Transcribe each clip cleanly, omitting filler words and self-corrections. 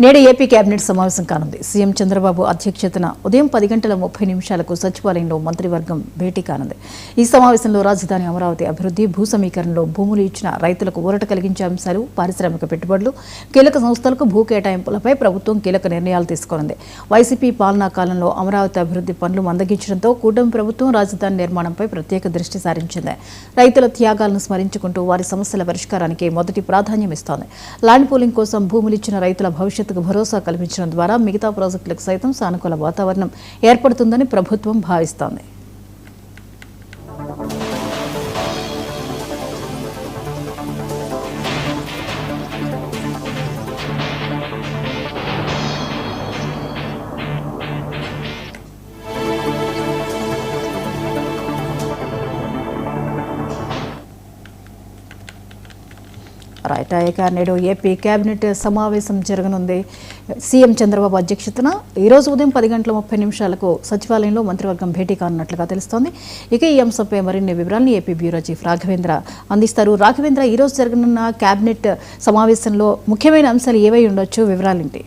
నేడు AP cabinet సమావేశం కానుంది. సీఎం చంద్రబాబు అధ్యక్షతన ఉదయం 10:30 సచివాలయంలో మంత్రివర్గం భేటీ కానుంది. ఈ సమావేశంలో రాజధాని అమరావతి అభివృద్ధి, భూ సమీకరణలో భూములు ఇచ్చిన రైతులకు ఊరట కలిగించే అంశాలు, పారిశ్రామిక పెట్టుబడులు, కీలక సంస్థలకు భూ కేటాయింపులపై ప్రభుత్వం కీలక నిర్ణయాలు తీసుకున్నది. వైసీపీ పాలనా కాలంలో అమరావతి అభివృద్ధి పనులు మందగించడంతో కూటమి ప్రభుత్వం రాజధాని నిర్మాణంపై ప్రత్యేక దృష్టి సారించింది. రైతుల త్యాగాలను స్మరించుకుంటూ వారి సమస్యల పరిష్కారానికి మొదటి ప్రాధాన్యం ఇస్తోంది. ల్యాండ్ పూలింగ్ కోసం భూములిచ్చిన రైతుల భవిష్యత్తుకు భరోసా కల్పించడం ద్వారా మిగతా ప్రాజెక్టులకు సైతం సానుకూల వాతావరణం ఏర్పడుతుందని ప్రభుత్వం భావిస్తోంది. నేడు ఏపీ కేబినెట్ సమావేశం జరగనుంది. సీఎం చంద్రబాబు అధ్యక్షతన ఈరోజు ఉదయం 10:30 సచివాలయంలో మంత్రివర్గం భేటీ కానున్నట్లుగా తెలుస్తోంది. ఇక ఈ అంశంపై మరిన్ని వివరాలను ఏపీ బ్యూరో చీఫ్ రాఘవేంద్ర అందిస్తారు. రాఘవేంద్ర, ఈరోజు జరగనున్న కేబినెట్ సమావేశంలో ముఖ్యమైన అంశాలు ఏవై ఉండొచ్చు, వివరాలేంటి?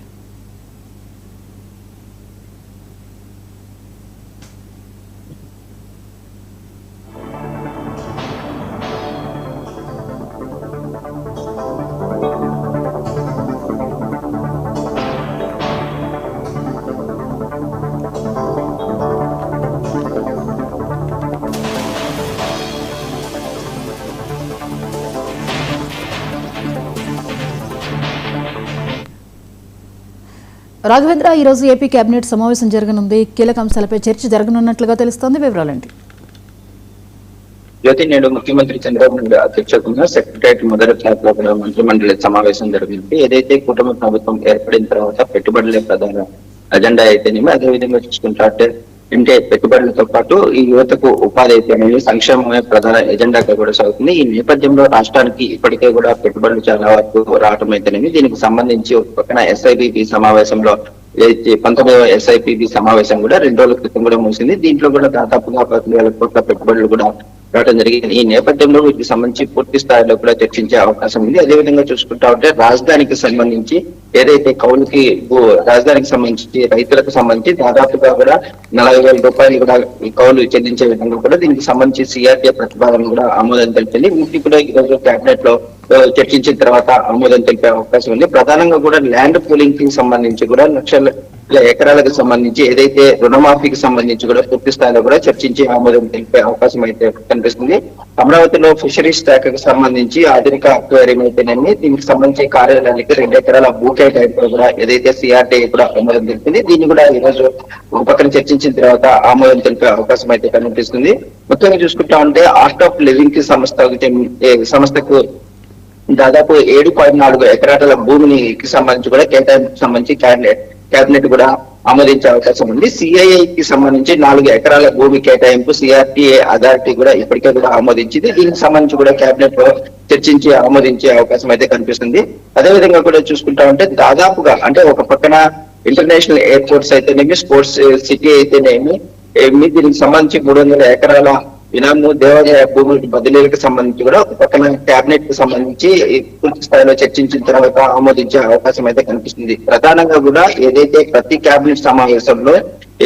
రాఘవేంద్ర, ఈరోజు ఏపీ కేబినెట్ సమావేశం జరగనుంది. కీలక అంశాలపై చర్చ జరగనున్నట్లుగా తెలుస్తోంది, వివరాలేంటి? జ్యోతి, నేడు ముఖ్యమంత్రి చంద్రబాబు నాయుడు అధ్యక్షతన సెక్రటరియట్ మొదటి ఫ్లాట్ లో కూడా మంత్రిమండలి సమావేశం జరిగింది. ఏదైతే కూటమి ప్రభుత్వం ఏర్పడిన తర్వాత పెట్టుబడులే ప్రధాన అజెండా అయితేనేమి, అదేవిధంగా చూసుకుంటే పెట్టుబడులతో పాటు ఈ యువతకు ఉపాధి అయితేనేమి, సంక్షేమమే ప్రధాన ఎజెండాగా కూడా సాగుతుంది. ఈ నేపథ్యంలో రాష్ట్రానికి ఇప్పటికే కూడా పెట్టుబడులు చాలా వరకు రావటం అయితేనేమి, దీనికి సంబంధించి ఒక పక్కన ఎస్ఐపిబి సమావేశంలో 19వ ఎస్ఐపిబి సమావేశం కూడా 2 రోజుల క్రితం కూడా ముగిసింది. దీంట్లో కూడా దాదాపుగా 10,000 కోట్ల పెట్టుబడులు కూడా రావడం జరిగింది. ఈ నేపథ్యంలో వీటికి సంబంధించి పూర్తి స్థాయిలో కూడా చర్చించే అవకాశం ఉంది. అదేవిధంగా చూసుకుంటా ఉంటే రాజధానికి సంబంధించి ఏదైతే కౌలుకి రాజధానికి సంబంధించి రైతులకు సంబంధించి దాదాపుగా కూడా 40,000 రూపాయలు కూడా కౌలు చెల్లించే విధంగా కూడా దీనికి సంబంధించి సిఆర్టీఏ ప్రతిపాదన కూడా ఆమోదం తెలిపింది. వీటికి కూడా ఈ రోజు కేబినెట్ లో చర్చించిన తర్వాత ఆమోదం తెలిపే అవకాశం ఉంది. ప్రధానంగా కూడా ల్యాండ్ పూలింగ్ కి సంబంధించి కూడా లక్షల ఎకరాలకు సంబంధించి ఏదైతే రుణమాఫీకి సంబంధించి కూడా పూర్తి స్థాయిలో కూడా చర్చించి ఆమోదం తెలిపే అవకాశం అయితే కనిపిస్తుంది. అమరావతిలో ఫిషరీస్ శాఖకు సంబంధించి ఆధునిక అక్వేరియం అయితేనేమి, దీనికి సంబంధించి కార్యాలయానికి 2 ఎకరాల భూ కేటాయింపు కూడా ఏదైతే సిఆర్టీఐ కూడా ఆమోదం తెలిపింది. దీన్ని కూడా ఈ రోజు ఒక పక్కన చర్చించిన తర్వాత ఆమోదం తెలిపే అవకాశం అయితే కనిపిస్తుంది. ముఖ్యంగా చూసుకుంటా ఉంటే ఆర్ట్ ఆఫ్ లివింగ్ కి సంస్థకు దాదాపు 7.4 ఎకరాల భూమిని సంబంధించి కూడా కేటాయింపుకు సంబంధించి కేబినెట్ కూడా ఆమోదించే అవకాశం ఉంది. సిఐఐకి సంబంధించి 4 ఎకరాల భూమి కేటాయింపు సిఆర్టీఏ అథారిటీ కూడా ఇప్పటికే కూడా ఆమోదించింది. దీనికి సంబంధించి కూడా కేబినెట్ లో చర్చించి ఆమోదించే అవకాశం అయితే కనిపిస్తుంది. అదేవిధంగా కూడా చూసుకుంటా ఉంటే దాదాపుగా అంటే ఒక పక్కన ఇంటర్నేషనల్ ఎయిర్పోర్ట్స్ అయితేనేమి, స్పోర్ట్స్ సిటీ అయితేనేమి, దీనికి సంబంధించి 300 ఎకరాల ఇనాము దేవాదాయ భూముల బదిలీలకు సంబంధించి కూడా ఒక పక్కన కేబినెట్ కు సంబంధించి పూర్తి స్థాయిలో చర్చించిన తర్వాత ఆమోదించే అవకాశం అయితే కనిపిస్తుంది. ప్రధానంగా కూడా ఏదైతే ప్రతి కేబినెట్ సమావేశంలో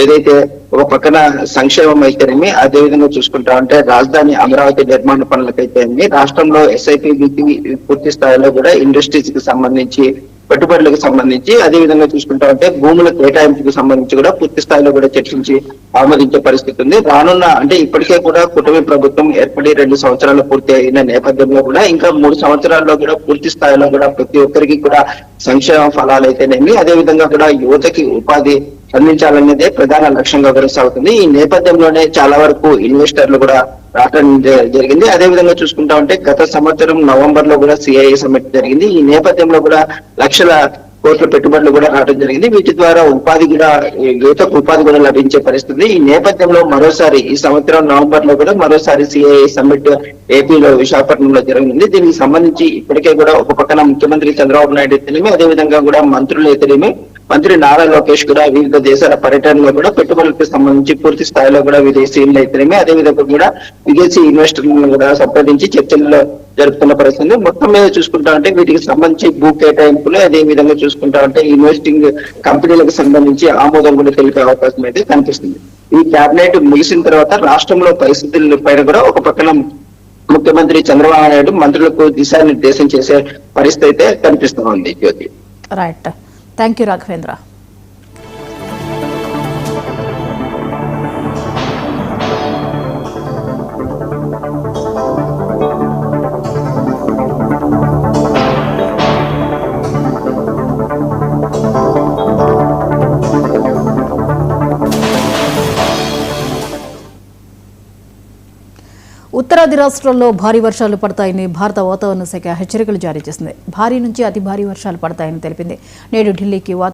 ఏదైతే ఒక పక్కన సంక్షేమం అయితేనేమి, అదేవిధంగా చూసుకుంటా ఉంటే రాజధాని అమరావతి నిర్మాణ పనులకైతేనేమి, రాష్ట్రంలో ఎస్ఐపిబికి పూర్తి స్థాయిలో కూడా ఇండస్ట్రీస్ కి సంబంధించి పెట్టుబడులకు సంబంధించి, అదేవిధంగా చూసుకుంటా ఉంటే భూముల కేటాయింపుకు సంబంధించి కూడా పూర్తి స్థాయిలో కూడా చర్చించి ఆమోదించే పరిస్థితి ఉంది. రానున్న అంటే ఇప్పటికే కూడా కూటమి ప్రభుత్వం ఏర్పడి 2 సంవత్సరాలు పూర్తి అయిన నేపథ్యంలో కూడా ఇంకా 3 సంవత్సరాల్లో కూడా పూర్తి స్థాయిలో కూడా ప్రతి ఒక్కరికి కూడా సంక్షేమ ఫలాలు అయితేనేమి, అదేవిధంగా కూడా యువతకి ఉపాధి అందించాలనేదే ప్రధాన లక్ష్యంగా కొనసాగుతుంది. ఈ నేపథ్యంలోనే చాలా వరకు ఇన్వెస్టర్లు కూడా రావడం జరిగింది. అదేవిధంగా చూసుకుంటా ఉంటే గత సంవత్సరం నవంబర్ లో కూడా సిఐఏ సమ్మిట్ జరిగింది. ఈ నేపథ్యంలో కూడా లక్షల కోట్ల పెట్టుబడులు కూడా రావడం జరిగింది. వీటి ద్వారా ఉపాధి కూడా యువతకు ఉపాధి కూడా లభించే పరిస్థితి. ఈ నేపథ్యంలో మరోసారి ఈ సంవత్సరం నవంబర్ లో కూడా మరోసారి సిఐఏ సమ్మిట్ ఏపీలో విశాఖపట్నంలో జరిగింది. దీనికి సంబంధించి ఇప్పటికే కూడా ఒక పక్కన ముఖ్యమంత్రి చంద్రబాబు నాయుడు అయితేనేమి, అదేవిధంగా కూడా మంత్రులు అయితేనేమి, మంత్రి నారా లోకేష్ కూడా వివిధ దేశాల పర్యటనలో కూడా పెట్టుబడులకు సంబంధించి పూర్తి స్థాయిలో కూడా విదేశీయులు అయితేనేమి అదే విధంగా కూడా విదేశీ ఇన్వెస్టర్లను కూడా సంప్రదించి చర్చల్లో జరుపుతున్న పరిస్థితి. మొత్తం మీద చూసుకుంటా అంటే వీటికి సంబంధించి భూ కేటాయింపులు అదే విధంగా చూసుకుంటా అంటే ఇన్వెస్టింగ్ కంపెనీలకు సంబంధించి ఆమోదం కూడా తెలిపే అవకాశం అయితే కనిపిస్తుంది. ఈ కేబినెట్ ముగిసిన తర్వాత రాష్ట్రంలో పరిస్థితుల పైన కూడా ఒక పక్కన ముఖ్యమంత్రి చంద్రబాబు నాయుడు మంత్రులకు దిశానిర్దేశం చేసే పరిస్థితి అయితే కనిపిస్తూ ఉంది. జ్యోతి, రైట్, థ్యాంక్ యూ రాఘవేంద్ర. ఉత్తరాది రాష్ట్రాల్లో భారీ వర్షాలు పడతాయని భారత వాతావరణ శాఖ హెచ్చరికలు జారీ చేసింది. భారీ నుంచి అతి భారీ వర్షాలు పడతాయని తెలిపింది. నేడు ఢిల్లీకి